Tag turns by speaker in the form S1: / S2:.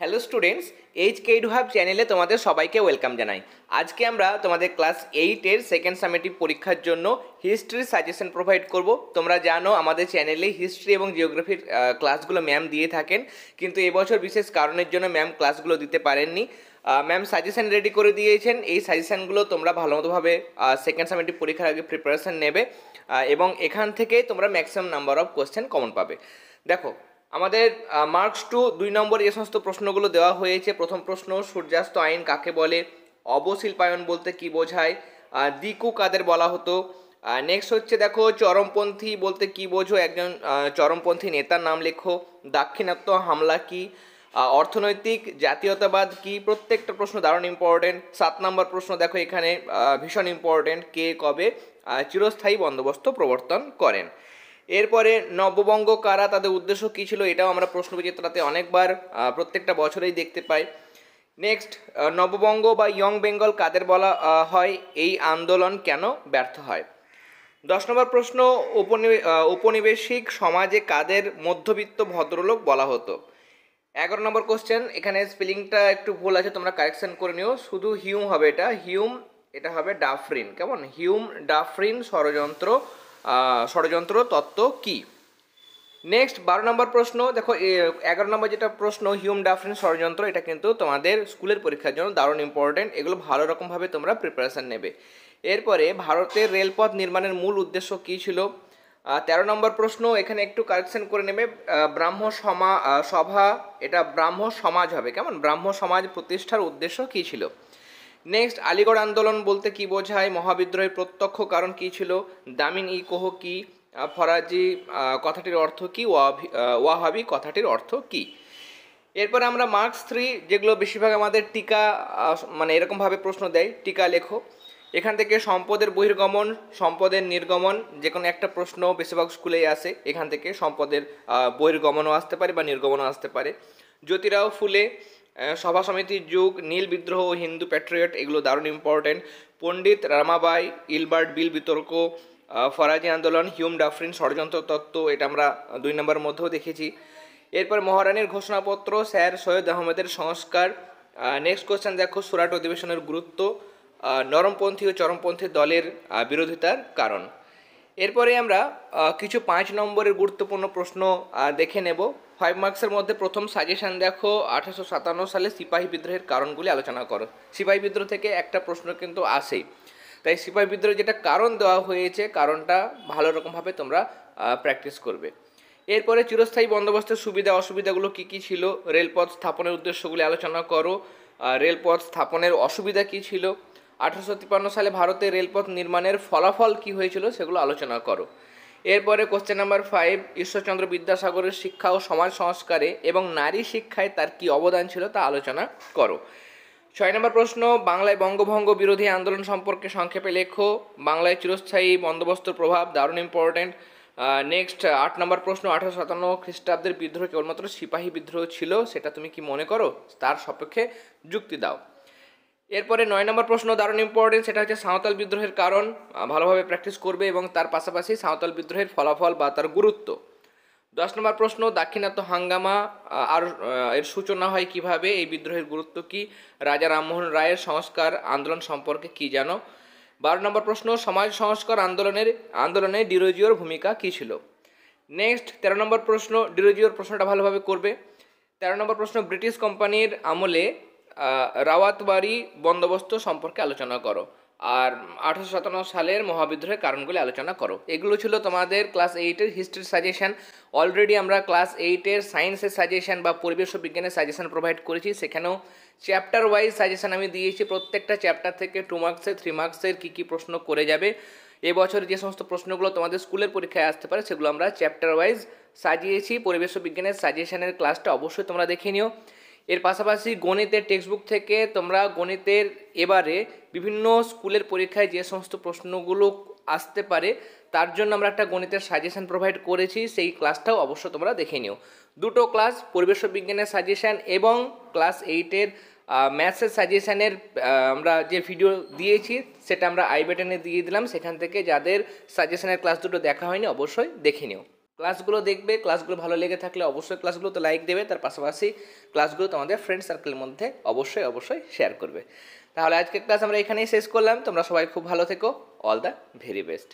S1: Hello students, HK hub চ্যানেলে তোমাদের সবাইকে ওয়েলকাম জানাই। আজকে আমরা তোমাদের ক্লাস 8-এর সেকেন্ড সামেটিভ পরীক্ষার জন্য হিস্ট্রির সাজেশন প্রোভাইড করব। তোমরা জানো আমাদের চ্যানেলে হিস্ট্রি এবং জিওগ্রাফির ক্লাসগুলো ম্যাম দিয়ে থাকেন, কিন্তু এবছর বিশেষ কারণের জন্য ম্যাম ক্লাসগুলো দিতে পারেননি। ম্যাম সাজেশন রেডি করে দিয়েছেন। এই সাজেশনগুলো তোমরা ভালোমতোভাবে সেকেন্ড সামেটিভ পরীক্ষার আগে প্রিপারেশন নেবে এবং এখান থেকে তোমরা maximum number of question common পাবে। দেখো, আমাদের মার্কস টু 2 নম্বর যে সমস্ত প্রশ্নগুলো দেওয়া হয়েছে। প্রথম প্রশ্ন, সূর্যাস্ত আইন কাকে বলে? অবশিল্পায়ন বলতে কি বোঝায়? দিকু কাদের বলা হতো? নেক্সট হচ্ছে দেখো, চরমপন্থী বলতে কি বোঝো? একজন চরমপন্থী নেতার নাম লেখো। দাক্ষিণাত্য হামলা কি? অর্থনৈতিক জাতীয়তাবাদ কি? প্রত্যেকটা প্রশ্ন দারুণ ইম্পর্টেন্ট। 7 নম্বর প্রশ্ন দেখো এখানে ভীষণ ইম্পর্টেন্ট, কে কবে চিরস্থায়ী বন্দোবস্ত প্রবর্তন করেন? এরপরে নববঙ্গ কারা, তাদের উদ্দেশ্য কী ছিল? এটাও আমরা প্রশ্নবিচিত্রাতে অনেকবার প্রত্যেকটা বছরেই দেখতে পাই। নেক্সট, নববঙ্গ বা ইয়ং বেঙ্গল কাদের বলা হয়? এই আন্দোলন কেন ব্যর্থ হয়? 10 নম্বর প্রশ্ন, ঔপনিবেশিক সমাজে কাদের মধ্যবিত্ত ভদ্রলোক বলা হতো? 11 নম্বর কোশ্চেন, এখানে স্পেলিংটা একটু ভুল আছে, তোমরা কারেকশন করে নিও। শুধু হিউম হবে, এটা হবে ডাফরিন। কেমন? হিউম ডাফরিন ষড়যন্ত্র তত্ত্ব কি? নেক্সট 12 নম্বর প্রশ্ন দেখো, 11 নম্বর যেটা প্রশ্ন হিউম ডাফরিন ষড়যন্ত্র, এটা কিন্তু তোমাদের স্কুলের পরীক্ষার জন্য দারুণ ইম্পর্টেন্ট। এগুলো ভালো রকমভাবে তোমরা প্রিপারেশান নেবে। এরপরে ভারতের রেলপথ নির্মাণের মূল উদ্দেশ্য কী ছিল? 13 নম্বর প্রশ্ন, এখানে একটু কারেকশন করে নেবে। সভা, এটা ব্রাহ্ম সমাজ হবে। কেমন? ব্রাহ্ম সমাজ প্রতিষ্ঠার উদ্দেশ্য কী ছিল? নেক্সট, আলিগড় আন্দোলন বলতে কি বোঝায়? মহাবিদ্রোহের প্রত্যক্ষ কারণ কি ছিল? দামিন ই কোহ কি? ফরাজি কথাটির অর্থ কি? ওয়াহাবি কথাটির অর্থ কি? এরপরে আমরা মার্কস 3, যেগুলো বেশিরভাগ আমাদের টিকা মানে এরকমভাবে প্রশ্ন দেয়, টিকা লেখো। এখান থেকে সম্পদের বহির্গমন, সম্পদের নির্গমন, যে কোনো একটা প্রশ্ন বেশিরভাগ স্কুলেই আসে। এখান থেকে সম্পদের বহির্গমনও আসতে পারে বা নির্গমনও আসতে পারে। জ্যোতিরাও ফুলে, সভা সমিতির যুগ, নীল বিদ্রোহ ও হিন্দু প্যাট্রিয়ট, এগুলো দারুণ ইম্পর্টেন্ট। পণ্ডিত রামাবাই, ইলবার্ট বিল বিতর্ক, ফরাজি আন্দোলন, হিউম ডাফরিন ষড়যন্ত্র তত্ত্ব, এটা আমরা 2 নম্বরের মধ্যেও দেখেছি। এরপর মহারানীর ঘোষণাপত্র, স্যার সৈয়দ আহমেদের সংস্কার। নেক্সট কোয়েশ্চেন দেখো, সুরাট অধিবেশনের গুরুত্ব, নরমপন্থী ও চরমপন্থী দলের বিরোধিতার কারণ। এরপরে আমরা কিছু 5 নম্বরের গুরুত্বপূর্ণ প্রশ্ন দেখে নেব। 5 মার্কসের মধ্যে প্রথম সাজেশন দেখো, 1857 সালে সিপাহী বিদ্রোহের কারণগুলি আলোচনা করো। সিপাহী বিদ্রোহ থেকে একটা প্রশ্ন কিন্তু আসেই, তাই সিপাহী বিদ্রোহের যেটা কারণ দেওয়া হয়েছে, কারণটা ভালো রকমভাবে তোমরা প্র্যাকটিস করবে। এরপরে চিরস্থায়ী বন্দোবস্তের সুবিধা অসুবিধাগুলো কী কী ছিল? রেলপথ স্থাপনের উদ্দেশ্যগুলি আলোচনা করো। রেলপথ স্থাপনের অসুবিধা কী ছিল? 1853 সালে ভারতে রেলপথ নির্মাণের ফলাফল কী হয়েছিল, সেগুলো আলোচনা করো। এরপরে কোশ্চেন নাম্বার 5, ঈশ্বরচন্দ্র বিদ্যাসাগরের শিক্ষা ও সমাজ সংস্কারে এবং নারী শিক্ষায় তার কী অবদান ছিল তা আলোচনা করো। 6 নম্বর প্রশ্ন, বাংলায় বঙ্গভঙ্গ বিরোধী আন্দোলন সম্পর্কে সংক্ষেপে লেখো। বাংলায় চিরস্থায়ী বন্দোবস্তর প্রভাব, দারুণ ইম্পর্টেন্ট। নেক্সট 8 নম্বর প্রশ্ন, 1857 খ্রিস্টাব্দের বিদ্রোহ কেবলমাত্র সিপাহী বিদ্রোহ ছিল, সেটা তুমি কি মনে করো? তার সপক্ষে যুক্তি দাও। এরপরে 9 নম্বর প্রশ্ন দারুণ ইম্পর্টেন্ট, সেটা হচ্ছে সাঁওতাল বিদ্রোহের কারণ। ভালোভাবে প্র্যাকটিস করবে এবং তার পাশাপাশি সাঁওতাল বিদ্রোহের ফলাফল বা তার গুরুত্ব। 10 নম্বর প্রশ্ন, দাক্ষিণাত্য হাঙ্গামা আর এর সূচনা হয় কিভাবে? এই বিদ্রোহের গুরুত্ব কি? রাজা রামমোহন রায়ের সংস্কার আন্দোলন সম্পর্কে কি জানো? 12 নম্বর প্রশ্ন, সমাজ সংস্কার আন্দোলনে ডিরোজিওর ভূমিকা কী ছিল? নেক্সট 13 নম্বর প্রশ্ন, ডিরোজিওর প্রশ্নটা ভালোভাবে করবে। 13 নম্বর প্রশ্ন, ব্রিটিশ কোম্পানির আমলে রাওয়াতবাড়ি বন্দোবস্ত সম্পর্কে আলোচনা করো। আর 1857 সালের মহাবিদ্রোহের কারণগুলি আলোচনা করো। এগুলো ছিল তোমাদের ক্লাস 8-এর হিস্ট্রির সাজেশান। অলরেডি আমরা ক্লাস 8-এর সায়েন্সের সাজেশান বা পরিবেশ ও বিজ্ঞানের সাজেশান প্রোভাইড করেছি। সেখানেও চ্যাপ্টার ওয়াইজ সাজেশান আমি দিয়েছি। প্রত্যেকটা চ্যাপ্টার থেকে 2 মার্কসের 3 মার্কসের কী কী প্রশ্ন করে যাবে, এবছর যে সমস্ত প্রশ্নগুলো তোমাদের স্কুলের পরীক্ষায় আসতে পারে, সেগুলো আমরা চ্যাপ্টার ওয়াইজ সাজিয়েছি। পরিবেশ ও বিজ্ঞানের সাজেশানের ক্লাসটা অবশ্যই তোমরা দেখে নিও। এর পাশাপাশি গণিতের টেক্সটবুক থেকে তোমরা গণিতের এবারে বিভিন্ন স্কুলের পরীক্ষায় যে সমস্ত প্রশ্নগুলো আসতে পারে, তার জন্য আমরা একটা গণিতের সাজেশান প্রোভাইড করেছি। সেই ক্লাসটাও অবশ্যই তোমরা দেখে নিও। দুটো ক্লাস, পরিবেশ ও বিজ্ঞানের সাজেশান এবং ক্লাস 8-এর ম্যাথসের সাজেশানের আমরা যে ভিডিও দিয়েছি, সেটা আমরা আই বাটনে দিয়ে দিলাম। সেখান থেকে যাদের সাজেশানের ক্লাস দুটো দেখা হয়নি, অবশ্যই দেখে নিও। ক্লাসগুলো দেখবে, ক্লাসগুলো ভালো লেগে থাকলে অবশ্যই ক্লাসগুলোতে লাইক দেবে, তার পাশাপাশি ক্লাসগুলো তোমাদের ফ্রেন্ড সার্কেলের মধ্যে অবশ্যই শেয়ার করবে। তাহলে আজকের ক্লাস আমরা এখানেই শেষ করলাম। তোমরা সবাই খুব ভালো থেকো। All the very best.